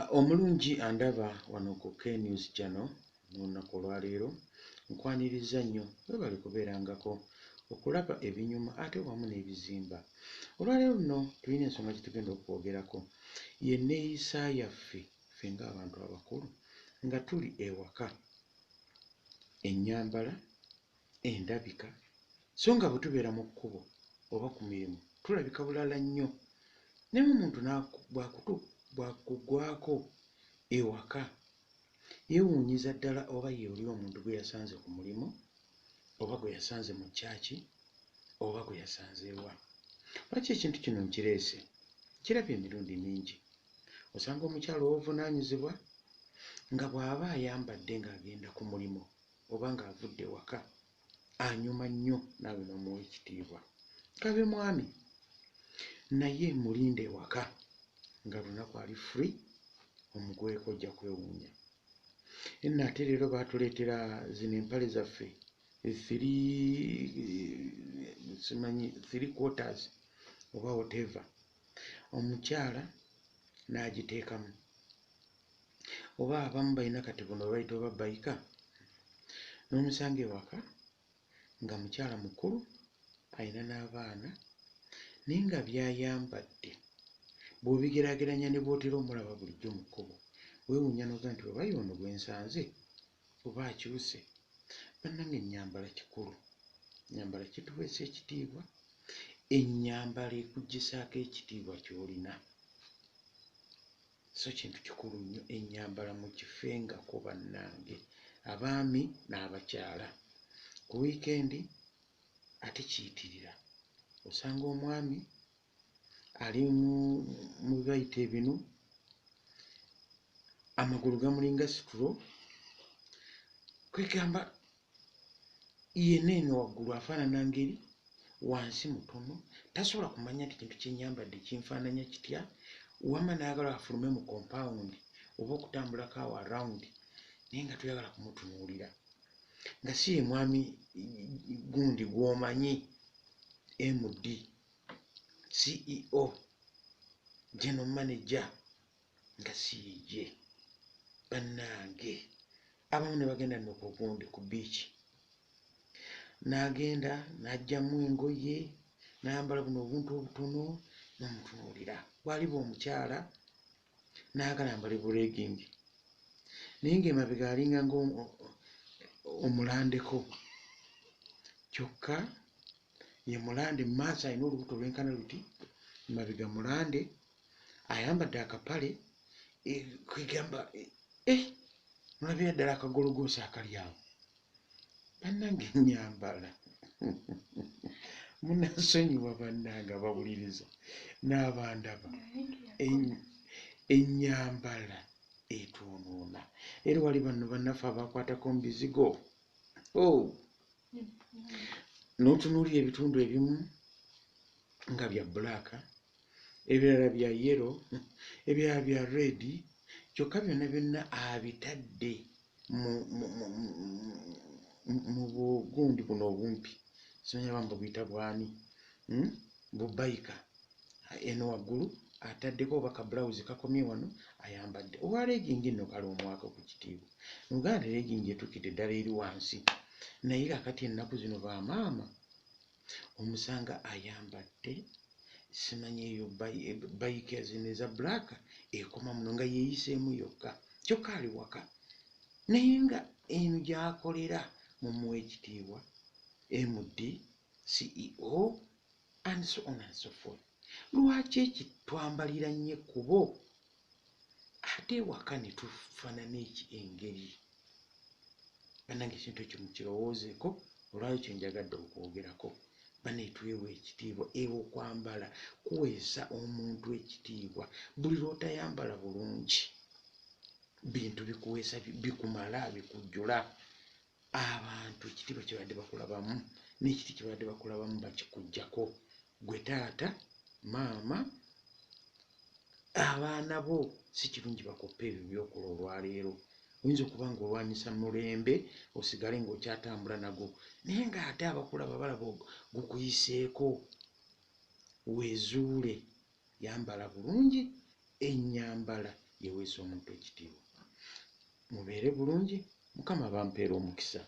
Omulungi andaba wano ku K-News Channel n'olunaku olwaleero nkwaniriza nnyo webale kubeerangako okulaba ebinyuma ate wamu n'ebizimba. Olwaleero luno tulina ensonga gye tugenda okwogerako ye nneeyisa yaffe ffe ng'abantu abakulu nga tuli ewaka, ennyambala, endabika, so nga bwe tubeera mu kkubo oba ku mirimu tulabika bulala nnyo. Naye omuntu bw'akugwako ewaka yeewuunyiza ddala oba ye oli omuntu gwe yasanze ku mulimu oba gwe yasanze mu kyaki oba gwe yasanze ewa. Lwaki ekintu kino nkireese? Kirabye emirundi mingi. Osanga omukyala ow'ovunaanyizibwa nga bw'aba ayambadde ng'agenda ku mulimu oba ng'avudde ewaka anyuma nnyo naawe n'omuwa ekitiibwa. Kabe mwami naye mulinde ewaka nga lunaku ali free omugweko ojja kwewuunya. Nno ate leero baatuleetera zino empale zaffe three quarters oba whatever, omukyala n'agiteekamu oba abamu balina kati buno bayita oba bayika, n'omusanga ewaka nga mukyala mukulu alina n'abaana naye nga by'ayambadde bw'obigeraageranya ne bw'otera omulaba bulijjo mu kkubo weewuunya n'oga nti oba y'ono gwe nsanze oba akyuse. Bannange ennyambala kikulu, ennyambala kituweesa ekitiibwa, ennyambala ekuggisaako ekitiibwa ky'olina. So kintu kikulu nnyo ennyambala mugifengako bannange, abaami n'abakyala. Ku wiikendi ate kiyitirira osanga omwami ali mu bayita ebinu amagulu gamulinga situlo, kwegamba yenna eno waggulu afaanana ngeri, wansi mutono, tasobola kumanya nti kintu kyennyambadde kinfaananya kitya, wamma n'ayagala afulume mu compound oba okutambulako awo around naye nga toyagala kumutunuulira, nga si ye mwami gundi gw'omanyi MD, CEO, general manager, nga si ye. Bannange abamu ne bagenda nokugundi ku biiki n'agenda n'aggyamu engoye n'ayambala buno obuntu obutono n'omutunuulira. Bw'aliba omukyala n'agala ambale bulegingi naye ng'emabega alinga omulandeko, kyokka ye mulande mu maaso alina olubuto lwenkana luti, emabega mulande, ayambadde akapale kwegamba mulabira ddala akagologoosa akali awo. Bannange ennyambala munansonyiwa bannange abawuliriza n'abandaba, ennyambala etwonoona. Era wali bano bannaffe abakwatako mu bizigo n'otunuulira ebitundu ebimu nga bya bbulaaka, ebirala bya yero, ebirala bya redi, kyokka byonna byonna abitadde mu bugundi buno obumpi, simanyi abamu buyita bwani, bubayika. Eno waggulu ataddeko oba kabulawuzi kakomye wano ayambadde. Owa legingi nno kale omwaka ku kitiibwa. Mu Uganda legingi etuukidde ddala eri wansi, naye kakati ennaku zino bamaama omusanga ayambadde simanyi eyo bayika zino eza bbulaaka ekoma muno nga yeeyiseemu yokka, kyokka ali waka naye nga eno gy'akolera mumuwa ekitiibwa, MD, CEO and so on and so forth. Lwaki ekitwambalira nnyo ekkubo ate ewaka ne tufaanana engeri? Bannange ekintu ekyo mukirowoozeeko, olwali kyo njagadde okwogerako. Baneetwewa ekitiibwa, okwambala kuweesa omuntu ekitiibwa. Buli lw'otayambala bulungi bintu bikuweesa, bikumala, bikujjula. Abantu ekitiibwa kye badde bakulabamu n'ekiti kye badde bakulabamu bakikuggyako. Gwe taata, maama, abaana bo si kirungi bakoppe ebyo byokola olwaleero. Oyinza okuba ng'olwanyisa mulembe osigale ng'okyatambula nagwo naye ng'ate abakulaba balaba gukuyiseeko. Weezuule, yambala bulungi, ennyambala yeweesa omuntu ekitiibwa. Mubeere bulungi, Mukama bampeera omukisa.